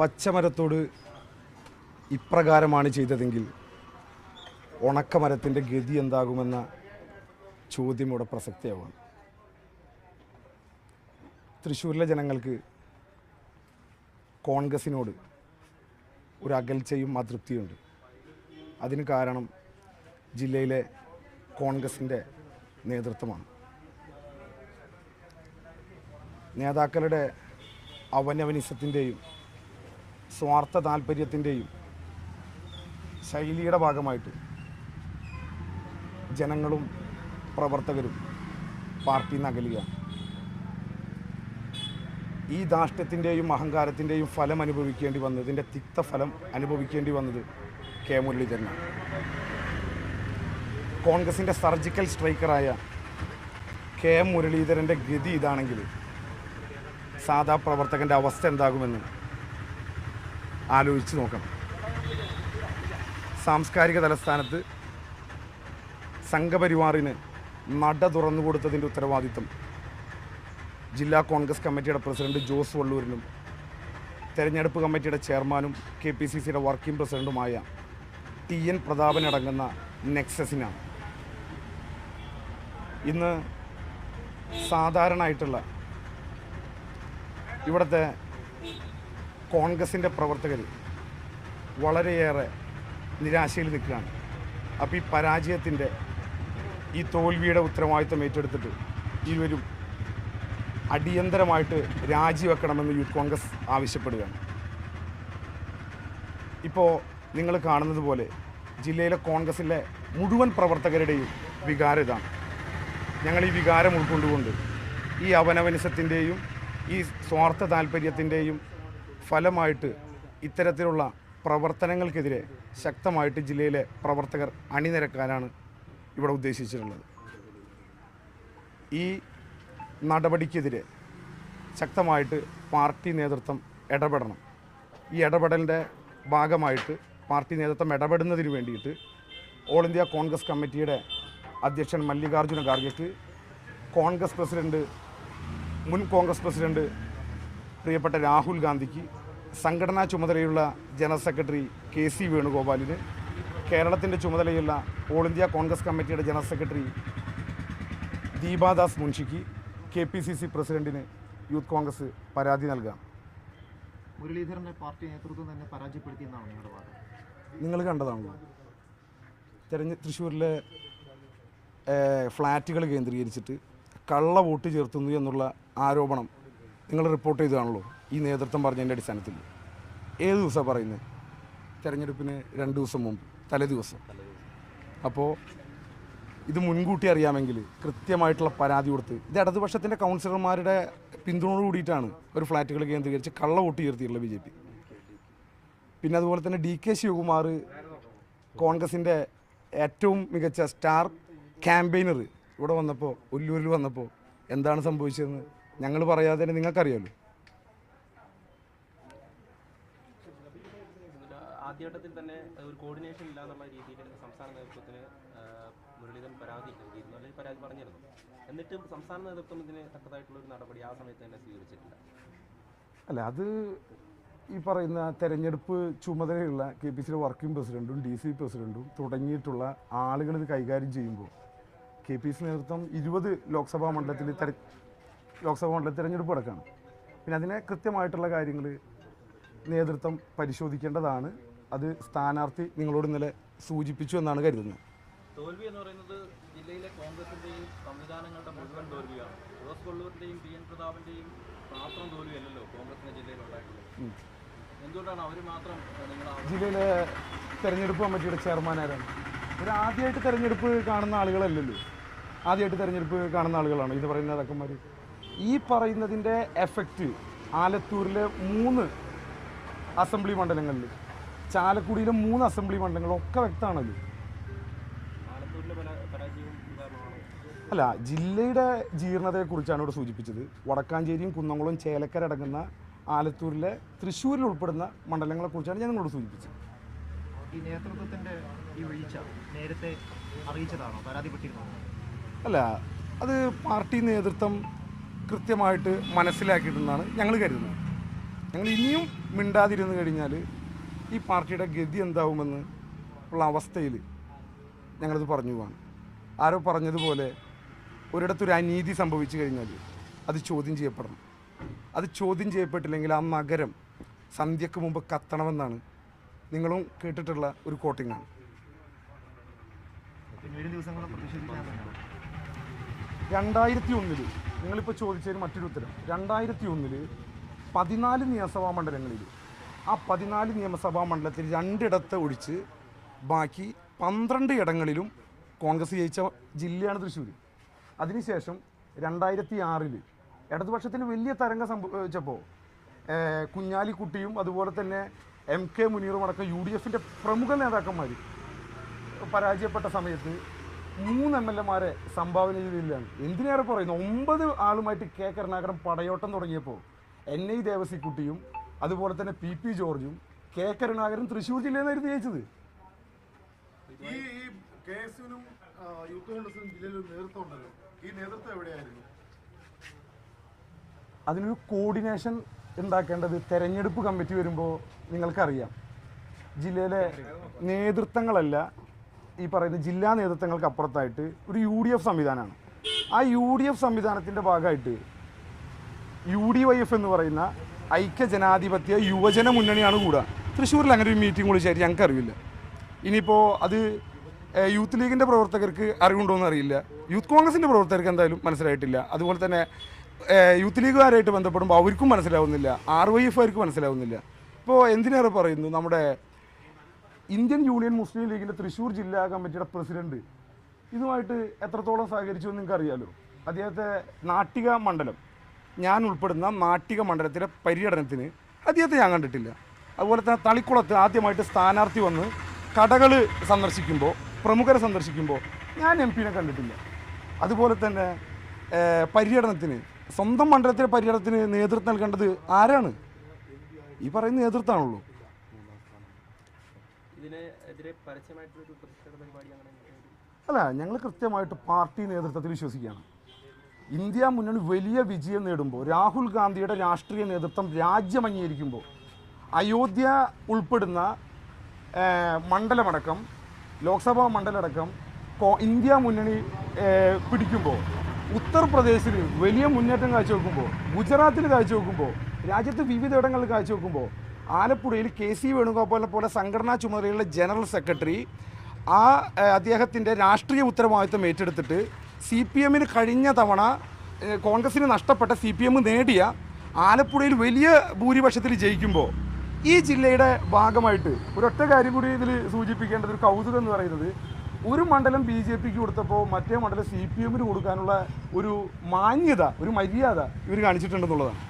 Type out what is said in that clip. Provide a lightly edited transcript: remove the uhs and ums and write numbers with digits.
പച്ചമരത്തോട് ഇപ്രകാരമാണ് ചെയ്തതെങ്കിൽ ഉണക്കമരത്തിൻ്റെ ഗതി എന്താകുമെന്ന ചോദ്യം ഇവിടെ പ്രസക്തിയാവുകയാണ്. തൃശ്ശൂരിലെ ജനങ്ങൾക്ക് കോൺഗ്രസിനോട് ഒരു അകൽച്ചയും അതൃപ്തിയുണ്ട്. അതിന് കാരണം ജില്ലയിലെ കോൺഗ്രസിൻ്റെ നേതൃത്വമാണ്. നേതാക്കളുടെ അവനവനിസത്തിൻ്റെയും സ്വാർത്ഥ താല്പര്യത്തിൻ്റെയും ശൈലിയുടെ ഭാഗമായിട്ട് ജനങ്ങളും പ്രവർത്തകരും പാർട്ടിയിൽ നിന്ന് അകലുകയാണ്. ഈ ധാർഷ്ട്യത്തിൻ്റെയും അഹങ്കാരത്തിൻ്റെയും ഫലം അനുഭവിക്കേണ്ടി വന്നത്, ഇതിൻ്റെ തിക്തഫലം അനുഭവിക്കേണ്ടി വന്നത് കെ മുരളീധരനാണ്. കോൺഗ്രസിൻ്റെ സർജിക്കൽ സ്ട്രൈക്കറായ കെ മുരളീധരൻ്റെ ഗതി ഇതാണെങ്കിൽ സാധാ പ്രവർത്തകൻ്റെ അവസ്ഥ എന്താകുമെന്ന് ആലോചിച്ച് നോക്കണം. സാംസ്കാരിക തലസ്ഥാനത്ത് സംഘപരിവാറിന് നട തുറന്നു കൊടുത്തതിൻ്റെ ഉത്തരവാദിത്വം ജില്ലാ കോൺഗ്രസ് കമ്മിറ്റിയുടെ പ്രസിഡന്റ് ജോസ് വള്ളൂരിനും തെരഞ്ഞെടുപ്പ് കമ്മിറ്റിയുടെ ചെയർമാനും KPCCയുടെ വർക്കിംഗ് പ്രസിഡന്റുമായ TN പ്രതാപനടങ്ങുന്ന നെക്സസിനാണ്. ഇന്ന് സാധാരണയായിട്ടുള്ള ഇവിടുത്തെ കോൺഗ്രസിൻ്റെ പ്രവർത്തകർ വളരെയേറെ നിരാശയിൽ നിൽക്കുകയാണ്. അപ്പോൾ ഈ പരാജയത്തിൻ്റെ, ഈ തോൽവിയുടെ ഉത്തരവാദിത്വം ഏറ്റെടുത്തിട്ട് ഇരുവരും അടിയന്തരമായിട്ട് രാജിവെക്കണമെന്ന് യൂത്ത് കോൺഗ്രസ് ആവശ്യപ്പെടുകയാണ്. ഇപ്പോൾ നിങ്ങൾ കാണുന്നത് പോലെ ജില്ലയിലെ കോൺഗ്രസിലെ മുഴുവൻ പ്രവർത്തകരുടെയും വികാരം ഇതാണ്. ഞങ്ങൾ ഈ വികാരം ഉൾക്കൊണ്ടുകൊണ്ട് ഈ അവനവനിസത്തിൻ്റെയും ഈ സ്വാർത്ഥ താല്പര്യത്തിൻ്റെയും ഫലമായിട്ട് ഇത്തരത്തിലുള്ള പ്രവർത്തനങ്ങൾക്കെതിരെ ശക്തമായിട്ട് ജില്ലയിലെ പ്രവർത്തകർ അണിനിരക്കാനാണ് ഇവിടെ ഉദ്ദേശിച്ചിട്ടുള്ളത്. ഈ നടപടിക്കെതിരെ ശക്തമായിട്ട് പാർട്ടി നേതൃത്വം ഇടപെടണം. ഈ ഇടപെടലിൻ്റെ ഭാഗമായിട്ട് പാർട്ടി നേതൃത്വം ഇടപെടുന്നതിന് വേണ്ടിയിട്ട് ഓൾ ഇന്ത്യ കോൺഗ്രസ് കമ്മിറ്റിയുടെ അധ്യക്ഷൻ മല്ലികാർജ്ജുന ഖാർഗെക്ക്, മുൻ കോൺഗ്രസ് പ്രസിഡന്റ് പ്രിയപ്പെട്ട രാഹുൽ ഗാന്ധിക്ക്, സംഘടനാ ചുമതലയുള്ള ജനറൽ സെക്രട്ടറി KC വേണുഗോപാലിന്, കേരളത്തിൻ്റെ ചുമതലയുള്ള ഓൾ ഇന്ത്യ കോൺഗ്രസ് കമ്മിറ്റിയുടെ ജനറൽ സെക്രട്ടറി ദീപാദാസ് മുൻഷിക്ക്, KPCC പ്രസിഡന്റിന് യൂത്ത് കോൺഗ്രസ് പരാതി നൽകാം. മുരളീധരനെ പാർട്ടി നേതൃത്വം തന്നെ പരാജയപ്പെടുത്തിയെന്നാണ് നിങ്ങളുടെ വാദം. നിങ്ങൾ കണ്ടതാണല്ലോ തൃശ്ശൂരിലെ ഫ്ലാറ്റുകൾ കേന്ദ്രീകരിച്ചിട്ട് കള്ള വോട്ട് ചേർത്തുന്നു എന്നുള്ള ആരോപണം നിങ്ങൾ റിപ്പോർട്ട് ചെയ്തതാണല്ലോ ഈ നേതൃത്വം പറഞ്ഞതിൻ്റെ അടിസ്ഥാനത്തിൽ. ഏത് ദിവസമാണ് പറയുന്നത്? തെരഞ്ഞെടുപ്പിന് 2 ദിവസം മുമ്പ്, തലേ ദിവസം. അപ്പോൾ ഇത് മുൻകൂട്ടി അറിയാമെങ്കിൽ കൃത്യമായിട്ടുള്ള പരാതി കൊടുത്ത്, ഇത് ഇടതുപക്ഷത്തിൻ്റെ കൗൺസിലർമാരുടെ പിന്തുണയോട് കൂടിയിട്ടാണ് ഒരു ഫ്ലാറ്റുകൾ കേന്ദ്രീകരിച്ച് കള്ള വോട്ട് ചേർത്തിട്ടുള്ള BJP. പിന്നെ അതുപോലെ തന്നെ DK ശിവകുമാർ, കോൺഗ്രസിൻ്റെ ഏറ്റവും മികച്ച സ്റ്റാർ ക്യാമ്പയിനർ, ഇവിടെ വന്നപ്പോൾ, ഒല്ലൂരിൽ വന്നപ്പോൾ എന്താണ് സംഭവിച്ചതെന്ന് ഞങ്ങൾ പറയാതെ തന്നെ നിങ്ങൾക്കറിയാമല്ലോ. ആദ്യഘട്ടത്തിൽ തന്നെ ഒരു കോർഡിനേഷൻ ഇല്ല എന്നുള്ള രീതിയിൽ സംസ്ഥാന നേതൃത്വത്തിന് മുരളീധരൻ പരാതി നൽകിയിരുന്നു, അല്ലെങ്കിൽ പരാതി പറഞ്ഞിരുന്നു. എന്നിട്ടും സംസ്ഥാന നേതൃത്വം ഇതിന് തക്കതായിട്ടുള്ളൊരു നടപടി ആ സമയത്ത് തന്നെ സ്വീകരിച്ചിട്ടില്ല. അല്ല, അത് ഈ പറയുന്ന തെരഞ്ഞെടുപ്പ് ചുമതലയുള്ള KPCCയുടെ വർക്കിംഗ് പ്രസിഡന്റും DC പ്രസിഡന്റും തുടങ്ങിയിട്ടുള്ള ആളുകൾ ഇത് കൈകാര്യം ചെയ്യുമ്പോൾ KPCC നേതൃത്വം 20 ലോക്സഭാ മണ്ഡലത്തിൽ തിരഞ്ഞെടുപ്പ് നടക്കുകയാണ്. പിന്നെ അതിനെ കൃത്യമായിട്ടുള്ള കാര്യങ്ങൾ നേതൃത്വം പരിശോധിക്കേണ്ടതാണ്. അത് സ്ഥാനാർത്ഥി നിങ്ങളോട് ഇന്നലെ സൂചിപ്പിച്ചു എന്നാണ് കരുതുന്നത്. തോൽവി എന്ന് പറയുന്നത് ജില്ലയിലെ കോൺഗ്രസിൻ്റെയും സംവിധാനങ്ങളുടെ മുഴുവൻ തോൽവിയാണ്. ജോസ് വള്ളൂരിൻ്റെയും TN പ്രതാപൻ്റെയും മാത്രം തോൽവിയല്ലല്ലോ കോൺഗ്രസിൻ്റെ ജില്ലയിലുണ്ടായിട്ടുള്ളത്. എന്തുകൊണ്ടാണ് അവർ മാത്രം ജില്ലയിലെ തെരഞ്ഞെടുപ്പ് കമ്മിറ്റിയുടെ ചെയർമാൻ ആരാണ്? ഒരു ആദ്യമായിട്ട് തെരഞ്ഞെടുപ്പ് കാണുന്ന ആളുകളല്ലല്ലോ. ആദ്യമായിട്ട് തെരഞ്ഞെടുപ്പ് കാണുന്ന ആളുകളാണ് ഇത് പറയുന്ന നേതാക്കന്മാർ. ഈ പറയുന്നതിൻ്റെ എഫക്റ്റ് ആലത്തൂരിലെ 3 അസംബ്ലി മണ്ഡലങ്ങളിൽ, ചാലക്കുടിയിലെ 3 അസംബ്ലി മണ്ഡലങ്ങളൊക്കെ വ്യക്തമാണല്ലോ. അല്ല, ജില്ലയുടെ ജീർണതയെക്കുറിച്ചാണ് ഇവിടെ സൂചിപ്പിച്ചത്. വടക്കാഞ്ചേരിയും കുന്നംകുളം ചേലക്കര അടങ്ങുന്ന ആലത്തൂരിലെ തൃശ്ശൂരിൽ ഉൾപ്പെടുന്ന മണ്ഡലങ്ങളെക്കുറിച്ചാണ് ഞാൻ നിങ്ങളോട് സൂചിപ്പിച്ചത്. ഈ നേതൃത്വത്തിൻ്റെ ഈ വീഴ്ച നേരത്തെ അറിയിച്ചതാണോ, പരാതിപ്പെട്ടിരുന്നോ? അല്ല, അത് പാർട്ടി നേതൃത്വം കൃത്യമായിട്ട് മനസ്സിലാക്കിയിട്ടുണ്ടെന്നാണ് ഞങ്ങൾ കരുതുന്നത്. ഞങ്ങൾ ഇനിയും മിണ്ടാതിരുന്നു കഴിഞ്ഞാൽ ഈ പാർട്ടിയുടെ ഗതി എന്താവുമെന്ന് ഉള്ള അവസ്ഥയിൽ ഞങ്ങളത് പറഞ്ഞു പോവാണ്. ആരോ പറഞ്ഞതുപോലെ ഒരിടത്തൊരു അനീതി സംഭവിച്ചു കഴിഞ്ഞാൽ അത് ചോദ്യം ചെയ്യപ്പെടണം. അത് ചോദ്യം ചെയ്യപ്പെട്ടില്ലെങ്കിൽ ആ നഗരം സന്ധ്യക്ക് മുമ്പ് കത്തണമെന്നാണ് നിങ്ങളും കേട്ടിട്ടുള്ള ഒരു കോട്ടിങ്ങാണ്. പിന്നെ വരും ദിവസങ്ങളിൽ പ്രതിഷേധിക്കാൻ തന്നെയാണ്. 2001 നിങ്ങളിപ്പോൾ ചോദിച്ചതിന് മറ്റൊരു ഉത്തരം. 2001 14 നിയമസഭാ മണ്ഡലങ്ങളിൽ ആ 14 നിയമസഭാ മണ്ഡലത്തിൽ 2 ഇടത്ത് ഒഴിച്ച് ബാക്കി 12 ഇടങ്ങളിലും കോൺഗ്രസ് ജയിച്ച ജില്ലയാണ് തൃശ്ശൂർ. അതിനുശേഷം 2006 ഇടതുപക്ഷത്തിന് വലിയ തരംഗം സംഭവിച്ചപ്പോൾ കുഞ്ഞാലിക്കുട്ടിയും അതുപോലെ തന്നെ MK മുനീറും അടക്കം UDFൻ്റെ പ്രമുഖ നേതാക്കന്മാർ പരാജയപ്പെട്ട സമയത്ത് 3 MLA സംഭാവന ചെയ്തില്ലാണ്. എന്തിനേറെ പറയുന്നു, 9 ആളുമായിട്ട് K കരുണാകരൻ പടയോട്ടം തുടങ്ങിയപ്പോൾ NI ദേവസിക്കുട്ടിയും അതുപോലെ തന്നെ PP ജോർജും K കരുണാകരൻ തൃശ്ശൂർ ജില്ലയിൽ നിന്നായിരുന്നു ജയിച്ചത്. ഈ KSUവിനും യൂത്ത് കോൺഗ്രസിനും ജില്ലയിൽ ഒരു നേതൃത്വം ഉണ്ടല്ലോ, ഈ നേതൃത്വം എവിടെയായിരുന്നു? അതിനൊരു കോർഡിനേഷൻ ഉണ്ടാക്കേണ്ടത് തെരഞ്ഞെടുപ്പ് കമ്മിറ്റി വരുമ്പോൾ നിങ്ങൾക്കറിയാം, ജില്ലയിലെ നേതൃത്വങ്ങളല്ല ഈ പറയുന്ന ജില്ലാ നേതൃത്വങ്ങൾക്ക് അപ്പുറത്തായിട്ട് ഒരു UDF സംവിധാനമാണ്. ആ UDF സംവിധാനത്തിൻ്റെ ഭാഗമായിട്ട് UDYF എന്ന് പറയുന്ന ഐക്യ ജനാധിപത്യ യുവജന മുന്നണിയാണ് കൂടുക. തൃശ്ശൂരിൽ അങ്ങനെ ഒരു മീറ്റിംഗ് വിളിച്ചായിട്ട് ഞങ്ങൾക്ക് അറിയില്ല. ഇനിയിപ്പോൾ അത് യൂത്ത് ലീഗിൻ്റെ പ്രവർത്തകർക്ക് അറിവുണ്ടോയെന്ന് അറിയില്ല, യൂത്ത് കോൺഗ്രസിൻ്റെ പ്രവർത്തകർക്ക് എന്തായാലും മനസ്സിലായിട്ടില്ല. അതുപോലെ തന്നെ യൂത്ത് ലീഗുകാരായിട്ട് ബന്ധപ്പെടുമ്പോൾ അവർക്കും മനസ്സിലാവുന്നില്ല, RYF അവർക്ക് മനസ്സിലാവുന്നില്ല. ഇപ്പോൾ എന്തിനേറെ പറയുന്നു, നമ്മുടെ ഇന്ത്യൻ യൂണിയൻ മുസ്ലിം ലീഗിൻ്റെ തൃശ്ശൂർ ജില്ലാ കമ്മിറ്റിയുടെ പ്രസിഡന്റ് ഇതുമായിട്ട് എത്രത്തോളം സഹകരിച്ചു എന്ന് നിങ്ങൾക്കറിയാലോ. അദ്ദേഹത്തെ നാട്ടിക മണ്ഡലം, ഞാൻ ഉൾപ്പെടുന്ന നാട്ടിക മണ്ഡലത്തിലെ പര്യടനത്തിന് അദ്ദേഹത്തെ ഞാൻ കണ്ടിട്ടില്ല. അതുപോലെ തന്നെ തളിക്കുളത്ത് ആദ്യമായിട്ട് സ്ഥാനാർത്ഥി വന്ന് കടകൾ സന്ദർശിക്കുമ്പോൾ, പ്രമുഖരെ സന്ദർശിക്കുമ്പോൾ ഞാൻ MP കണ്ടിട്ടില്ല. അതുപോലെ തന്നെ പര്യടനത്തിന്, സ്വന്തം മണ്ഡലത്തിലെ പര്യടനത്തിന് നേതൃത്വം നൽകേണ്ടത് ആരാണ്? ഈ പറയുന്ന നേതൃത്വമാണുള്ളൂ. ഇതിനെതിരെ പരസ്യമായിട്ടൊരു പ്രതിഷേധ പരിപാടി അങ്ങനെ അല്ല, ഞങ്ങൾ കൃത്യമായിട്ട് പാർട്ടി നേതൃത്വത്തിൽ വിശ്വസിക്കുകയാണ്. ഇന്ത്യ മുന്നണി വലിയ വിജയം നേടുമ്പോൾ, രാഹുൽ ഗാന്ധിയുടെ രാഷ്ട്രീയ നേതൃത്വം രാജ്യം അംഗീകരിക്കുമ്പോൾ, അയോധ്യ ഉൾപ്പെടുന്ന മണ്ഡലമടക്കം ലോക്സഭാ മണ്ഡലമടക്കം ഇന്ത്യ മുന്നണി പിടിക്കുമ്പോൾ, ഉത്തർപ്രദേശിൽ വലിയ മുന്നേറ്റം കാഴ്ചവെക്കുമ്പോൾ, ഗുജറാത്തിൽ കാഴ്ചവെക്കുമ്പോൾ, രാജ്യത്ത് വിവിധ ഇടങ്ങളിൽ കാഴ്ചവെക്കുമ്പോൾ, ആലപ്പുഴയിൽ KC വേണുഗോപാലിനെ പോലെ സംഘടനാ ചുമതലയുള്ള ജനറൽ സെക്രട്ടറി അദ്ദേഹത്തിൻ്റെ രാഷ്ട്രീയ ഉത്തരവാദിത്വം ഏറ്റെടുത്തിട്ട് CPMന് കഴിഞ്ഞ തവണ കോൺഗ്രസിന് നഷ്ടപ്പെട്ട CPM നേടിയ ആലപ്പുഴയിൽ വലിയ ഭൂരിപക്ഷത്തിൽ ജയിക്കുമ്പോൾ, ഈ ജില്ലയുടെ ഭാഗമായിട്ട് ഒരൊറ്റ കാര്യം കൂടി ഇതിൽ സൂചിപ്പിക്കേണ്ടത്, ഒരു കൗതുകം എന്ന് പറയുന്നത്, ഒരു മണ്ഡലം BJPക്ക് കൊടുത്തപ്പോൾ മറ്റേ മണ്ഡലം CPMന് കൊടുക്കാനുള്ള ഒരു മാന്യത, ഒരു മര്യാദ ഇവർ കാണിച്ചിട്ടുണ്ടെന്നുള്ളതാണ്.